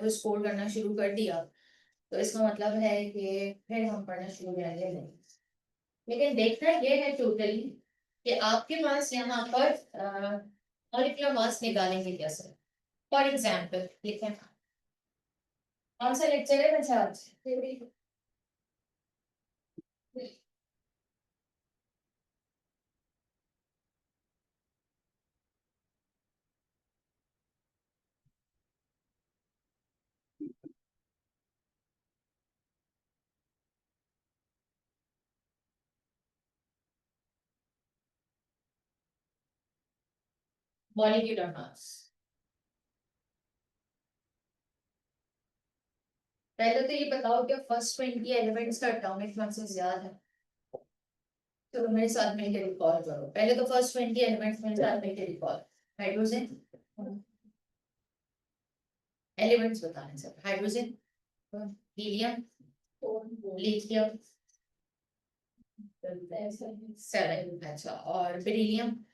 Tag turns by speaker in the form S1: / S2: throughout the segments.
S1: को स्कोर करना शुरू कर दिया तो इसका मतलब है कि फिर हम पढ़ना शुरू करेंगे नहीं। लेकिन देखना ये है टोटली कि आपके पास यहाँ पर मॉलिक्यूलर मास निकालेंगे कैसे। फॉर एग्जाम्पल लिखें, कौन सा लेक्चर है बच्चा आज? Molecular mass. पहले तो ये बताओ कि फर्स्ट 20 एलिमेंट्स का एटॉमिक मास याद है? तो मेरे साथ मिलकर रिकॉल करो। पहले तो फर्स्ट 20 एलिमेंट्स मेरे साथ मिलकर रिकॉल। हाइड्रोजन, एलिमेंट्स बताने सब। हाइड्रोजन, हीलियम, लिथियम, 7, अच्छा, और बेरिलियम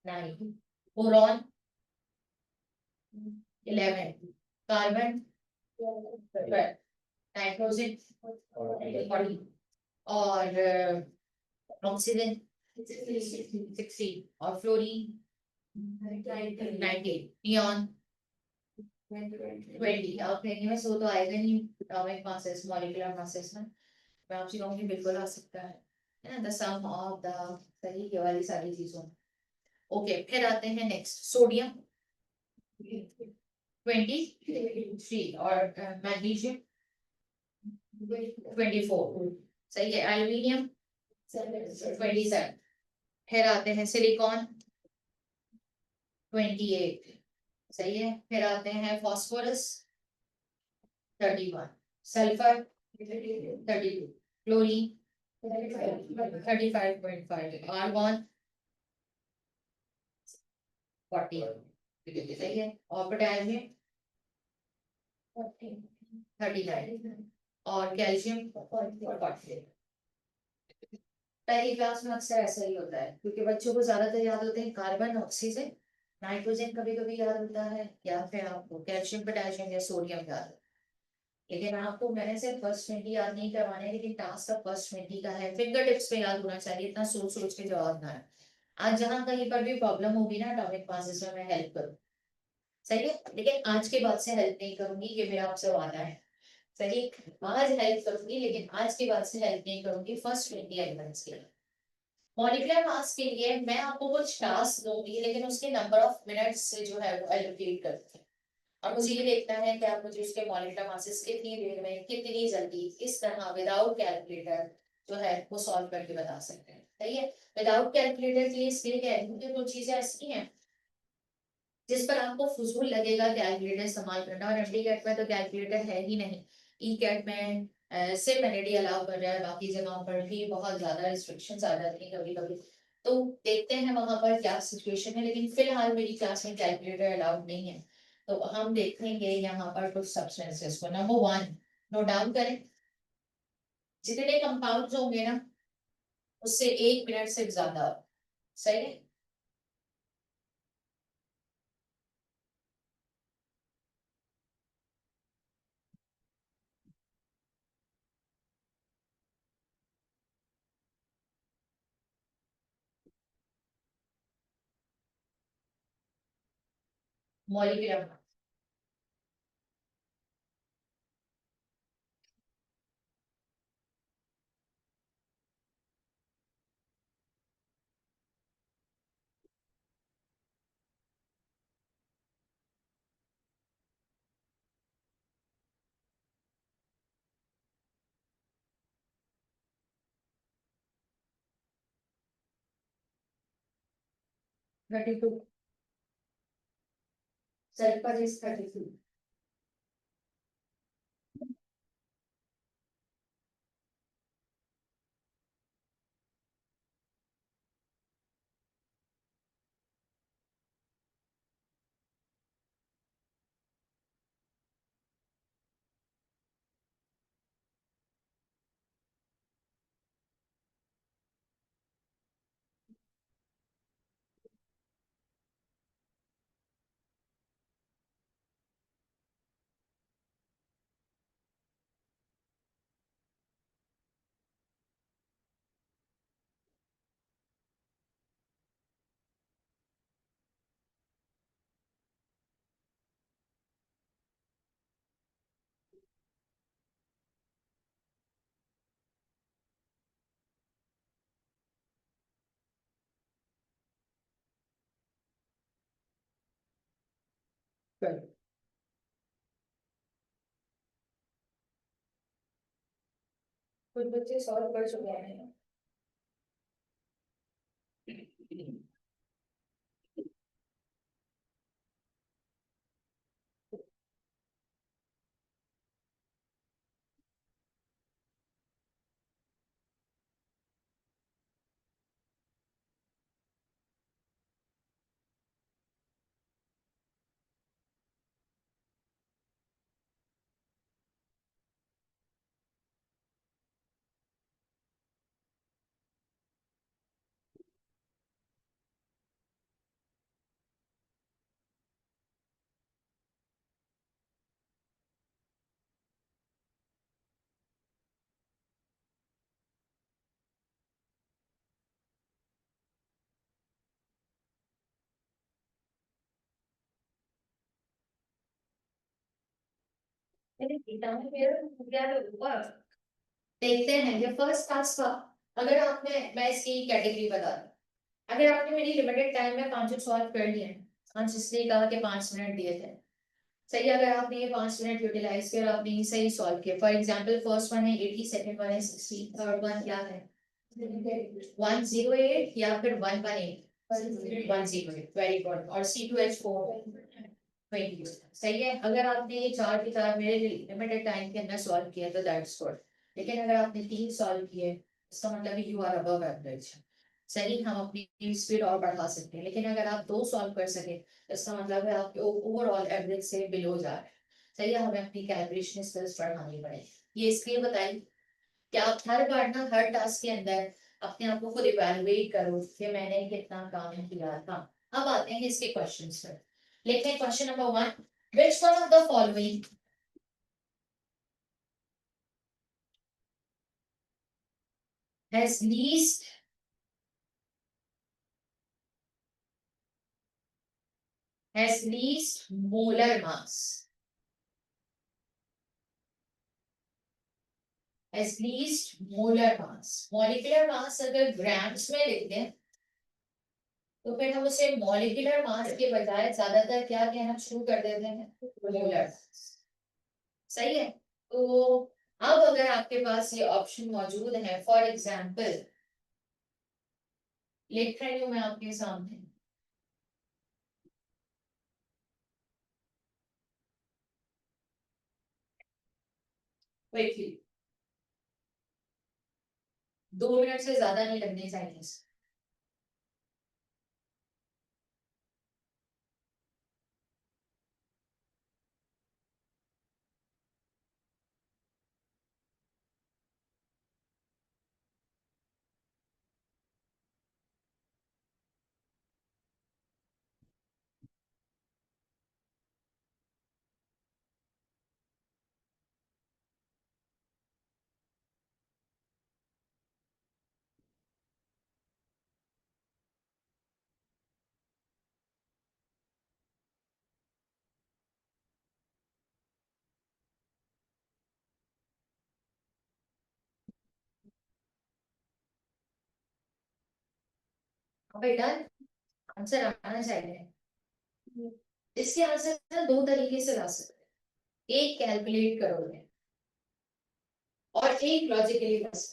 S1: 9, बोरॉन 11, कार्बन 12, नाइट्रोजन 40, और ऑक्सीजन 16, और फ्लोरीन 19, नियॉन 20। अब देखने में सो तो आएगा नहीं एटॉमिक मासेस मॉलिक्यूलर मासेस में। मैं आपसे कहूँगी बिल्कुल आ सकता है ना, द सम ऑफ द, सही ये वाली सारी चीजों। ओके, फिर आते हैं नेक्स्ट, सोडियम 23, और मैग्नीशियम 24, सही है। एल्यूमिनियम 27। फिर आते हैं सिलिकॉन 28, सही है। फिर आते हैं फॉस्फोरस 31, सल्फर 32, क्लोरीन 35.5, आर्गन 40, सही है। और पोटेशियम 39, और कैल्शियम 40। पहली क्लास में अक्सर ऐसा ही होता है क्योंकि बच्चों को ज्यादातर याद होते हैं कार्बन, ऑक्सीजन, नाइट्रोजन कभी कभी याद होता है, या फिर आपको कैल्शियम, पोटेशियम या सोडियम याद होता है। लेकिन आपको मैंने सिर्फ फर्स्ट 20 याद नहीं करवाने, लेकिन टास्क का फर्स्ट 20 का है, फिंगर टिप्स पे याद होना चाहिए, इतना सोच सोच के जवाब ना है। आज जहां कहीं पर भी प्रॉब्लम होगी ना टॉपिक क्लासेस में, मैं हेल्प करूँ, सही है। लेकिन आज के बाद से हेल्प नहीं करूंगी, ये मेरा आपसे वादा है, सही। आज हेल्प करूंगी लेकिन आज के बाद से हेल्प नहीं करूंगी फर्स्ट 20 एलिमेंट्स के लिए। मॉलिक्यूलर मास के लिए मैं आपको कुछ टास्क दूंगी, लेकिन उसके नंबर ऑफ मिनट्स से जो है वो एलोकेट करते हैं, और मुझे ये देखना है कि आप मुझे उसके मॉलिक्यूलर मासेस कितनी देर में, कितनी जल्दी, किस तरह विदाउट कैलकुलेटर जो है वो सॉल्व करके बता सकते हैं, सही है। विदाउट कैलकुलेटर के लिए इसलिए कह रही हूँ कि कुछ चीजें ऐसी हैं जिस पर आपको फजूल लगेगा कैलकुलेटर इस्तेमाल करना, और एमडी कैट में तो कैलकुलेटर है ही नहीं। ई कैट में सिर्फ एनएडी अलाउ कर रहा है, बाकी जगहों पर भी बहुत ज्यादा रिस्ट्रिक्शंस आ जाती हैं कभी कभी। तो देखते हैं वहां पर क्या सिचुएशन है, लेकिन फिलहाल मेरी क्लास में कैलकुलेटर अलाउड नहीं है। तो हम देखेंगे यहाँ पर कुछ सब्सटेंसेस को। नंबर 1 नोट डाउन करें, जितने कंपाउंड्स होंगे ना उससे 1 मिनट से ज्यादा, सही है। Molecular 32, sulphur is 32। कुछ बच्चे सॉल्व कर चुके हैं। देखते हैं ये फर्स्ट टास्क था। अगर आपने, मैं इसकी कैटेगरी बता दूं, अगर आपने मेरी लिमिटेड टाइम में 5 सॉल्व कर लिए हैं, आज इसलिए कहा कि 5 मिनट दिए थे, सही। अगर आपने ये 5 मिनट यूटिलाइज किया और आपने ये सही सॉल्व किया, फॉर एग्जांपल फर्स्ट वन है 80, सेकंड वन है 60, थर्ड वन क्या है 108 या फिर 118, 108, वेरी गुड। और C2H4 20, सही है। अगर आपने ये चार के चार मेरे लिमिटेड टाइम के अंदर सॉल्व किया तो दैट्स गुड। लेकिन अगर आपने 3 सॉल्व किए, इसका मतलब यू आर अबव एवरेज। सही, हम अपनी स्पीड और बढ़ा सकते हैं। लेकिन अगर आप 2 सॉल्व कर सके तो इसका मतलब है आपके ओवरऑल एवरेज से बिलो जा रहे हैं। सही है, हमें अपनी कैलकुलेशन स्किल्स बढ़ानी पड़ेगी। ये इसलिए बताइए कि आप हर बार ना हर टास्क के अंदर अपने आप को खुद इवैल्यूएट करो कि मैंने कितना काम किया था। अब आते हैं इसके क्वेश्चंस पर। लेते हैं question number 1। Which one of the following has least molar mass? Has least molar mass. Molecular mass अगर ग्राम्स में लिखते हैं तो फिर हम उसे मॉलिक्यूलर मास के बजाय ज्यादातर क्या कहना शुरू कर देते हैं, मोलर। सही है। तो अब अगर आपके पास ये ऑप्शन मौजूद है, फॉर एग्जांपल लिख रही हूं मैं आपके सामने, क्विकली, 2 मिनट से ज्यादा नहीं लगने चाहिए। बेटा आंसर आना चाहिए। इसके आंसर ना 2 तरीके से ला सकते हैं, एक कैलकुलेट करोगे और एक लॉजिकली बस।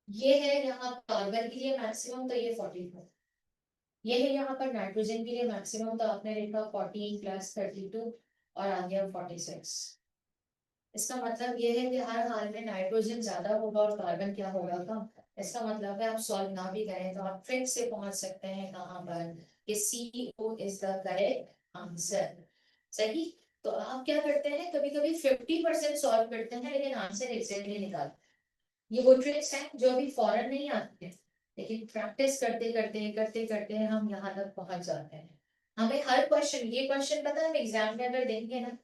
S1: ये है यहाँ कार्बन के लिए मैक्सिमम, तो ये 44। ये है यहाँ पर नाइट्रोजन के लिए मैक्सिमम, तो आपने लिखा 14 + 32 और आ गया 46। इसका मतलब ये है कि हर हाल में नाइट्रोजन ज्यादा होगा और कार्बन क्या होगा कम। इसका मतलब है आप सॉल्व ना भी करें तो आप ट्रिक से पहुंच सकते हैं कहाँ पर, कि CO is the correct answer. सही। तो आप क्या करते हैं, कभी कभी 50% सॉल्व करते हैं लेकिन आंसर एग्जैक्टली निकालते हैं। ये वो ट्रिक्स हैं जो अभी फौरन नहीं आती है, लेकिन प्रैक्टिस करते करते करते करते हम यहाँ तक पहुंच जाते हैं। हमें हर क्वेश्चन, ये क्वेश्चन पता है हम एग्जाम में अगर देंगे ना,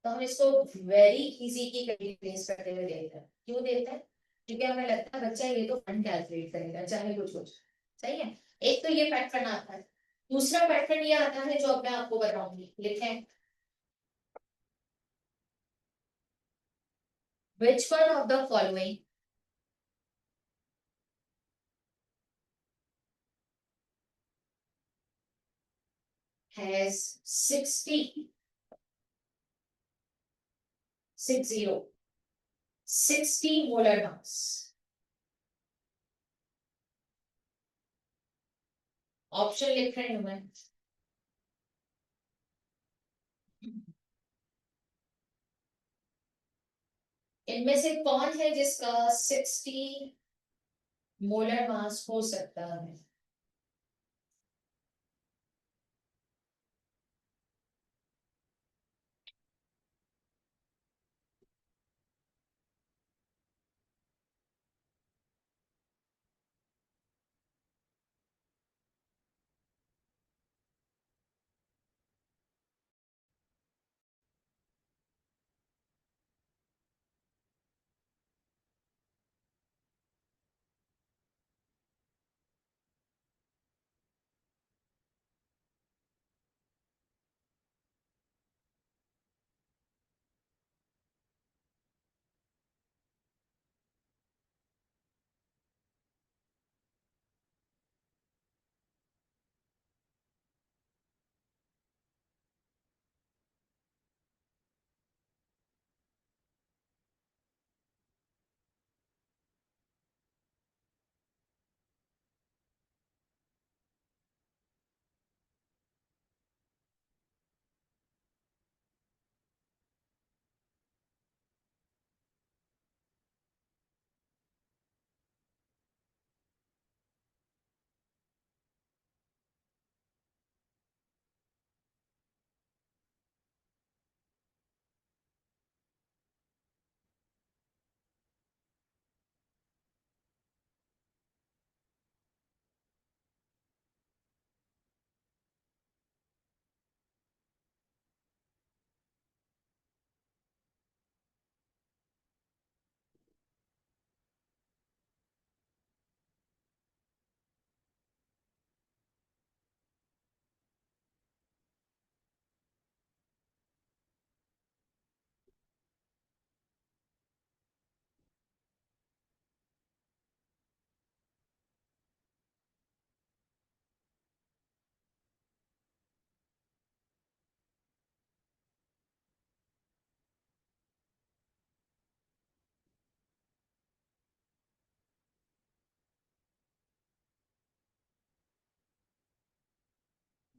S1: तो हम इसको वेरी इजी की कहीं प्लेस करते हुए देते हैं। क्यों देते हैं? क्योंकि हमें लगता है बच्चा ये तो फन कैलकुलेट करेगा चाहे कुछ कुछ। सही है। एक तो ये पैटर्न आता है। दूसरा पैटर्न ये आता है जो अब मैं आपको बताऊंगी, लिखें। Which one of the following has 60 60 molar mass. Option लिख रही हूं मैं। इनमें से कौन है जिसका 60 मोलर मास हो सकता है?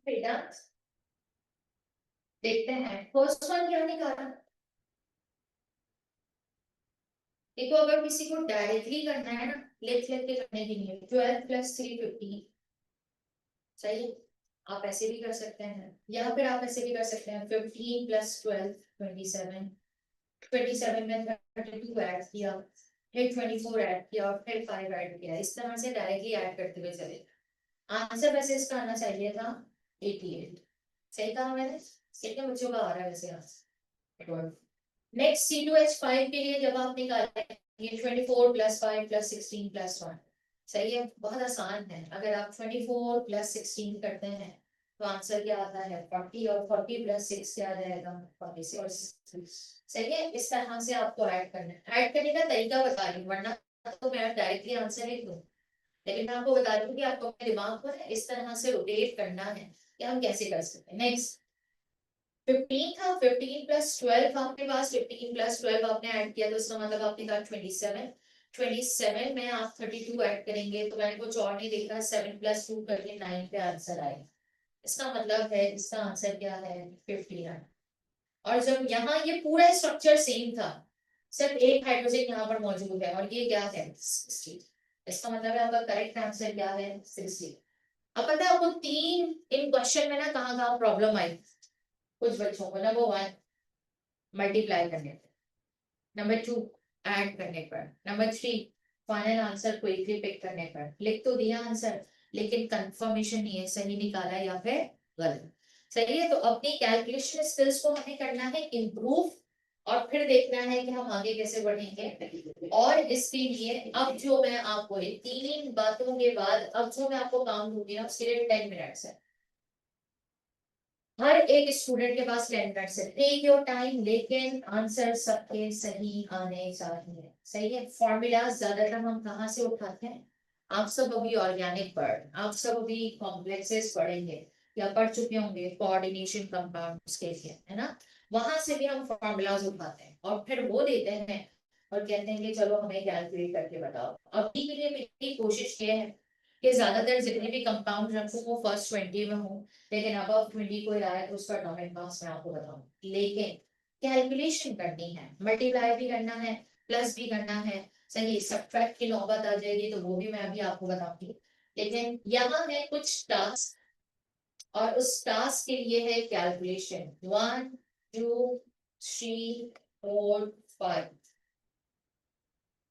S1: बेटा देखते हैं फर्स्ट वन क्या निकाला। देखो अगर किसी को डायरेक्टली करना है ना, लिख लिख के करने की नहीं है। 12 प्लस 3 15। सही है। आप ऐसे भी कर सकते हैं या फिर आप ऐसे भी कर सकते हैं 15 प्लस 12 27। 27 में 32 ऐड किया, फिर 24 ऐड किया और फिर 5 ऐड किया। इस तरह से डायरेक्टली ऐड करते हुए चले। आंसर वैसे इसका आना चाहिए था 88। सही कहा मैंने? कितने बच्चों का आ रहा है वैसे आंसर? नेक्स्ट C2H5 के लिए जब आप निकालेंगे 24 प्लस 5 प्लस 16 प्लस 1। सही है, बहुत आसान है। अगर आप 24 प्लस 16 करते हैं तो आंसर क्या आता है 40, और 40 प्लस 6 क्या आ जाएगा 46। सही है, इस तरह से आपको ऐड करना है। ऐड करने का तरीका बता रही हूँ, वरना तो मैं डायरेक्टली आंसर लिख दूँ। लेकिन मैं आपको बता रही हूँ कि आपको अपने दिमाग को इस तरह से रोटेट करना है कि हम कैसे कर सकते हैं। नेक्स्ट 15 था, 15 प्लस 12 आपके पास, 15 प्लस 12 आपने ऐड किया तो इसका मतलब आपने कहा 27। 27 में आप 32 ऐड करेंगे तो मैंने कुछ और नहीं देखा, 7 प्लस 2 करके 9 पे आंसर आएगा। इसका मतलब है इसका आंसर क्या है 59। और जब यहाँ ये पूरा स्ट्रक्चर सेम था, सिर्फ एक हाइड्रोजन यहाँ पर मौजूद है और ये क्या है 60। इसका मतलब है आपका करेक्ट आंसर क्या है 60। अब पता है आपको तीन इन क्वेश्चन में ना कहाँ कहाँ प्रॉब्लम आई कुछ बच्चों को। नंबर 1 मल्टीप्लाई करने पर, नंबर 2 ऐड करने पर, number 3 final answer quickly pick करने पर। लिख तो दिया आंसर लेकिन कंफर्मेशन नहीं है सही निकाला या फिर गलत। सही है, तो अपनी कैलकुलेशन स्किल्स को हमें करना है इम्प्रूव और फिर देखना है कि हम आगे कैसे बढ़ेंगे। और इसके लिए अब जो मैं आपको तीन बातों के बाद अब जो मैं आपको काम दूंगी ना उसके लिए 10 मिनट्स है। हर एक स्टूडेंट के पास 10 मिनट्स है। टेक योर टाइम, लेकिन आंसर सबके सही आने चाहिए। सही है। फॉर्मूला ज्यादातर हम कहाँ से उठाते हैं? आप सब अभी ऑर्गेनिक पढ़, आप सब अभी कॉम्प्लेक्सेस पढ़ेंगे या पढ़ चुके होंगे कोऑर्डिनेशन कंपाउंड्स के लिए, है ना। वहां से भी हम फॉर्मूलाज उठाते हैं और फिर वो देते हैं और कहते हैं कि चलो हमें कैलकुलेट करके बताओ। अभी के लिए मेरी कोशिश ये है कि ज्यादातर जितने भी कंपाउंड रखूं वो फर्स्ट 20 में हो, लेकिन अब 20 कोई आया तो उसका एटॉमिक मास मैं आपको बताऊं। लेकिन कैलकुलेशन करनी है, मल्टीप्लाई भी करना है, प्लस भी करना है, सही सब्ट्रैक्ट की नौबत आ जाएगी तो वो भी मैं अभी आपको बताऊंगी। लेकिन यहाँ है कुछ टास्क, और उस टास्क के लिए है calculation 1 2 3 4 5।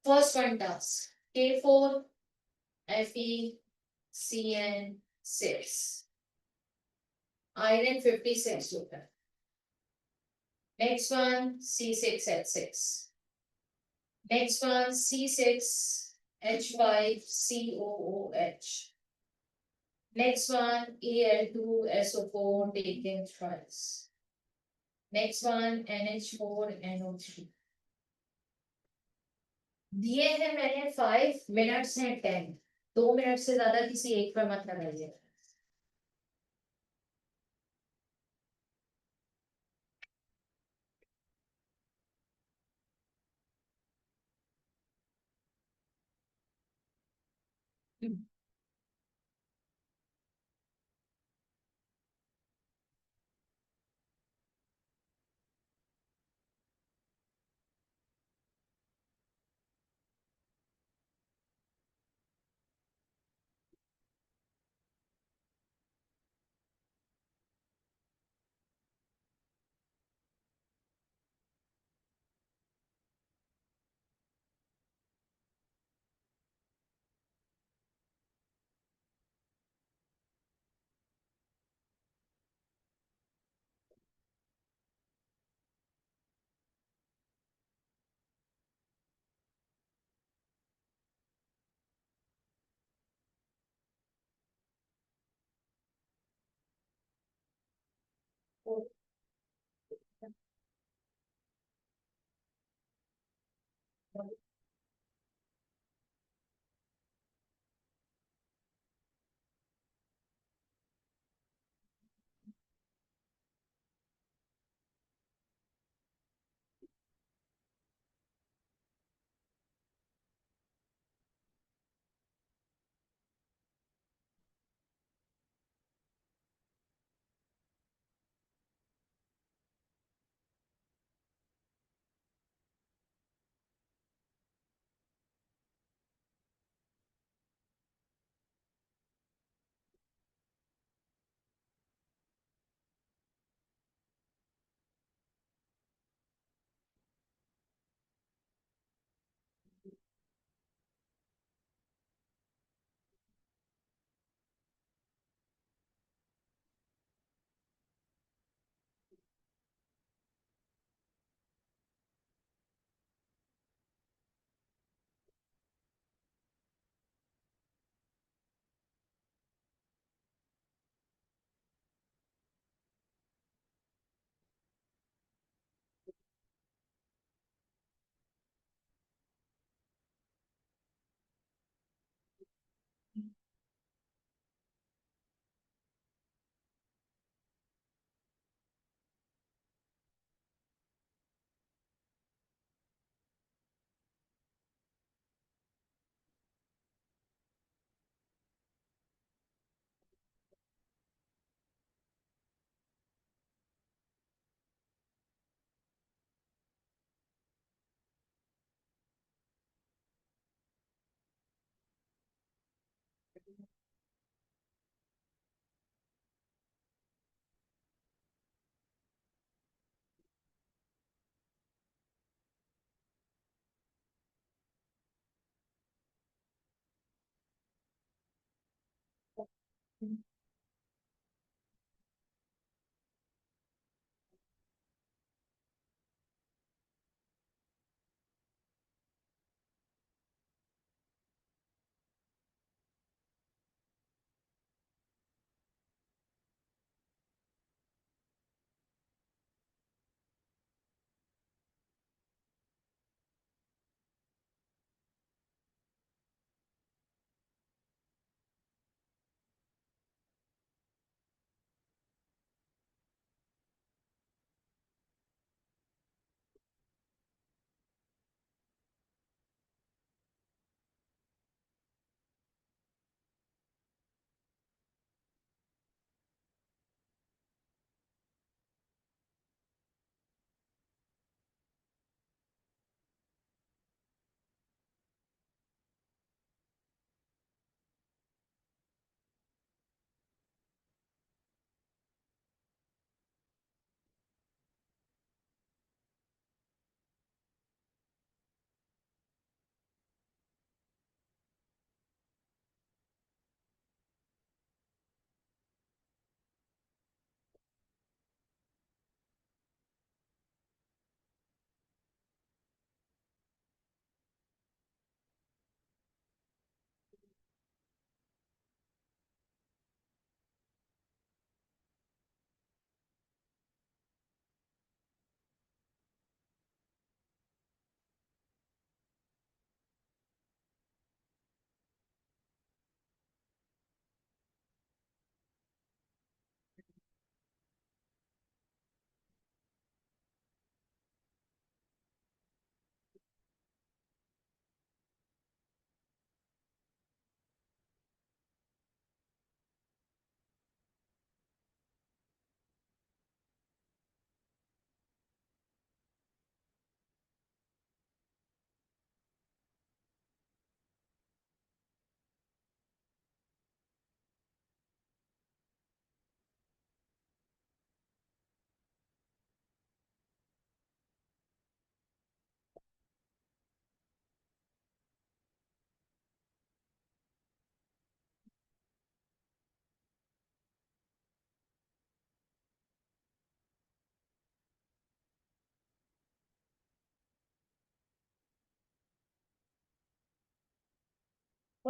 S1: First one task K4 FeCN6, iron 56 होता है। Next one C6H6. Next one C6H5COOH. Next one Al2SO4 taken thrice. Next one NH4NO3. दिए हैं मैंने 5 मिनट्स हैं 10। 2 मिनट से ज्यादा किसी एक पर मत लगाइए।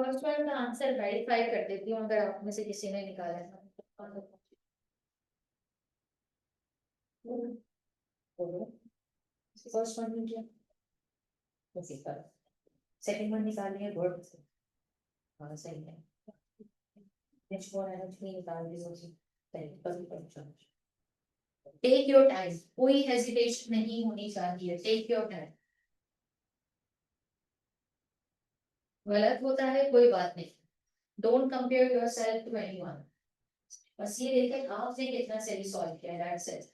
S1: फर्स्ट वन का आंसर वेरीफाई कर देती हूँ अगर आप में से किसी ने निकाला है। फर्स्ट वन में क्या ओके करो, सेकंड वन निकालिए गुड। हाँ सही है, नेक्स्ट वन है थ्री निकाल दी सोची सही करो। टेक योर टाइम, कोई हेजिटेशन नहीं होनी चाहिए, टेक योर टाइम। गलत होता है कोई बात नहीं, don't compare yourself to anyone, बस ये देखें आपने कितना सही सॉल्व किया, दैट्स इट।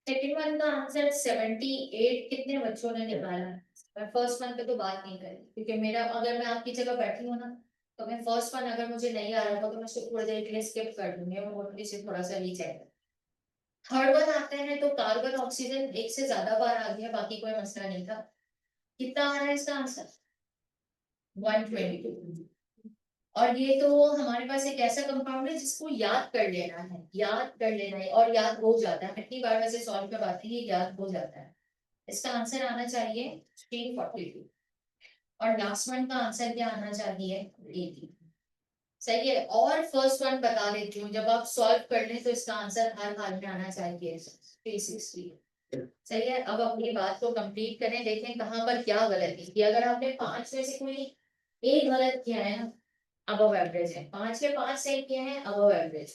S1: सेकंड वन का आंसर 78 कितने बच्चों ने निकाला है। मैं फर्स्ट वन पे तो बात नहीं करी क्योंकि मेरा, अगर मैं आपकी जगह बैठी हूँ ना तो मैं फर्स्ट वन अगर मुझे नहीं आ रहा था तो मैं सिर्फ थोड़ी देर के लिए स्किप कर दूंगी और मोटली से थोड़ा सा रीचेक। थर्ड वन आते हैं तो कार्बन ऑक्सीजन एक से ज्यादा बार आ गया, बाकी कोई मसला नहीं था। कितना आ रहा है इसका आंसर 122। और ये तो हमारे पास एक ऐसा कंपाउंड है जिसको याद कर लेना है, याद कर लेना है और याद हो जाता है, इतनी बार वैसे सॉल्व करवाते हैं ये याद हो जाता है। इसका आंसर आना चाहिए 342 और लास्ट वन का आंसर क्या आना चाहिए 80। सही है, और फर्स्ट वन बता देती हूँ, जब आप सॉल्व कर लें तो इसका आंसर हर हाल में आना चाहिए 360। सही है, अब अपनी बात को कंप्लीट करें, देखें कहाँ पर क्या गलती की। अगर आपने पांच में से कोई एक गलत किया है ना, अबव एवरेज है। पांच के पांच सही किए हैं, अबव एवरेज।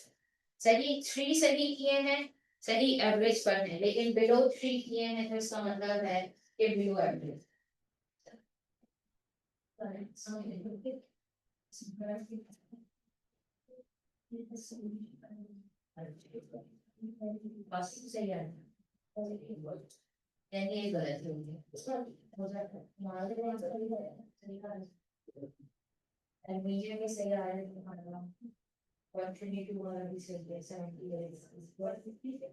S1: सही थ्री सही किए हैं, सही एवरेज पर है, लेकिन बिलो थ्री किए हैं तो इसका मतलब है कि बिलो एवरेज। बाकी सही है, यानी ये गलत हो जाता है, मान लो सही है, and medium is say I am 122 or we say 70 is what 50.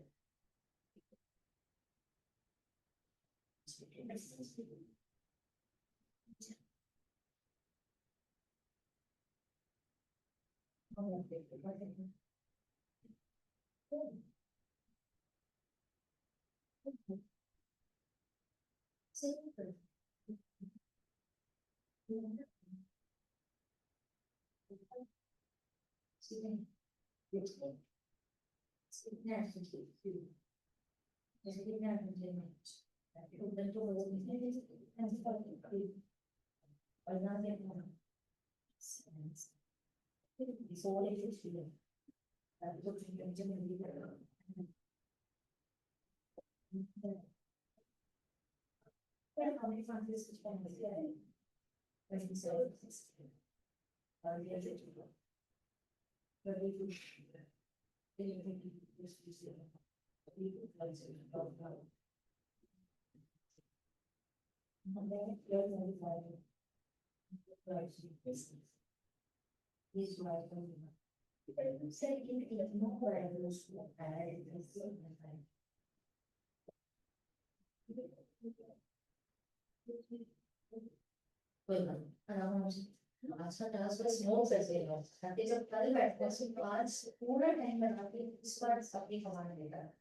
S1: आज का टास्क बस नो पैसे है ताकि जब कल बैठते हैं तो आज पूरा टाइम बना के इस बार अपनी कमाने देता है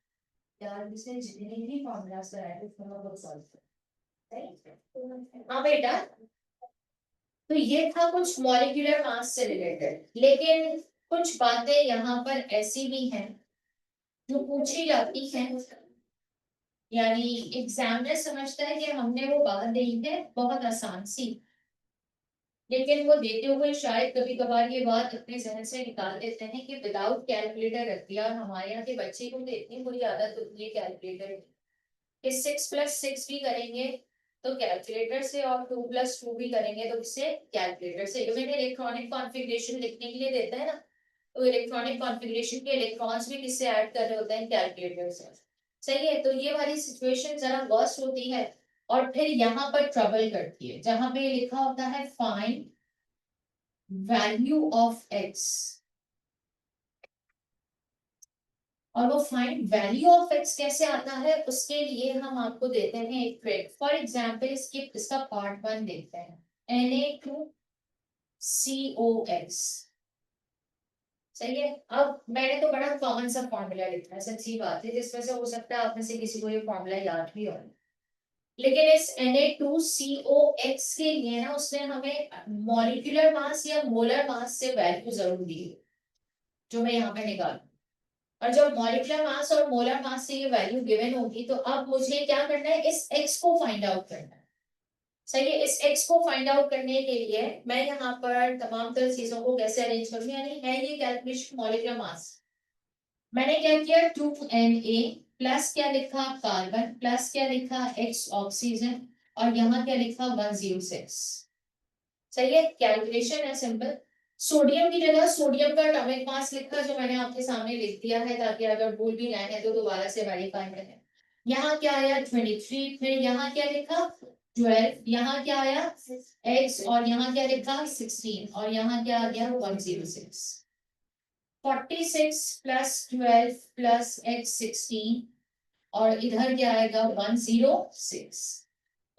S1: यार, इसने जितने भी फॉर्मूलाज कराए थे उसको बहुत सॉल्व किया। हाँ बेटा, तो ये था कुछ मॉलिक्यूलर मास से रिलेटेड, लेकिन कुछ बातें यहाँ पर ऐसी भी हैं जो पूछी जाती हैं, यानी एग्जामिनर समझता है कि हमने वो बात दी है बहुत आसान सी, लेकिन वो देते हुए शायद कभी कभार ये बात अपने जहन से निकाल देते हैं कि विदाउट कैलकुलेटर रख दिया। और हमारे यहाँ के बच्चे को तो इतनी बुरी आदत होती है कैलकुलेटर कि 6+6 भी करेंगे तो कैलकुलेटर से, और 2+2 भी करेंगे तो किससे, कैलकुलेटर से। मैंने इलेक्ट्रॉनिक कॉन्फ़िगरेशन लिखने के लिए देता है ना, तो इलेक्ट्रॉनिक कॉन्फ़िगरेशन के इलेक्ट्रॉन्स भी किससे ऐड कर रहे होते हैं, कैलकुलेटर से। सही है, तो ये वाली सिचुएशन जरा वर्स्ट होती है। और फिर यहाँ पर ट्रबल करती है, जहां पे लिखा होता है फाइंड वैल्यू ऑफ एक्स, और वो फाइंड वैल्यू ऑफ एक्स कैसे आता है उसके लिए हम आपको देते हैं एक ट्रिक। फॉर एग्जांपल इसका पार्ट 1 देखते हैं, Na2COX। सही है, अब मैंने तो बड़ा कॉमन सा फॉर्मूला लिखा है, सच्ची बात है, जिसमें से हो सकता है आप में से किसी को ये फॉर्मूला याद भी हो, लेकिन इस Na2COX के लिए ना उसने हमें मॉलिक्यूलर मास या मोलर मास से वैल्यू जरूर दी है, जो मैं यहाँ पे निकालू। और जब मॉलिक्यूलर मास और मोलर मास से ये वैल्यू गिवन होगी, तो अब मुझे क्या करना है, इस x को फाइंड आउट करना है। सही है, इस x को फाइंड आउट करने के लिए मैं यहाँ पर तमाम तरह चीजों को कैसे अरेंज करूँ, यानी है ये कैलकुलेशन मॉलिक्यूलर मास। मैंने क्या किया, 2Na प्लस क्या लिखा कार्बन, प्लस क्या लिखा x ऑक्सीजन, और यहाँ क्या लिखा 106। सही है, कैलकुलेशन है सिंपल। सोडियम की जगह सोडियम का एटॉमिक मास लिखा, जो मैंने आपके सामने लिख दिया है, ताकि अगर भूल भी गए हैं तो दोबारा से वेरीफाई करें। यहाँ क्या आया 23, फिर यहाँ क्या लिखा 12, यहाँ क्या आया x, और यहाँ क्या लिखा 16, और यहाँ क्या आ गया 106। 46 प्लस 12 प्लस x 16, और इधर क्या आएगा 106।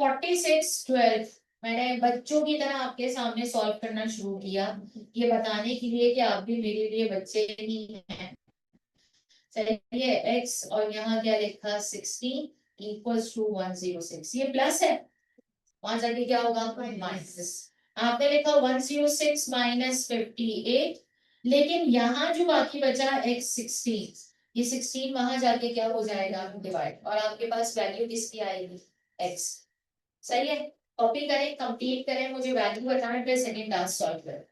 S1: 46 12 मैंने बच्चों की तरह आपके सामने सॉल्व करना शुरू किया, ये बताने के लिए कि आप भी मेरे लिए बच्चे ही हैं। चलिए x, और यहाँ क्या लिखा 16 इक्वल्स टू 106, ये प्लस है, वहां जाके क्या होगा माइनस। आपने लिखा 106 माइनस 58, लेकिन यहाँ जो बाकी बचा x 16, ये 16 वहां जाके क्या हो जाएगा डिवाइड, और आपके पास वैल्यू किसकी आएगी x। सही है, कॉपी करें, कंप्लीट करें, मुझे वैल्यू बताएं, फिर सेकंड टास्क सॉल्व करें।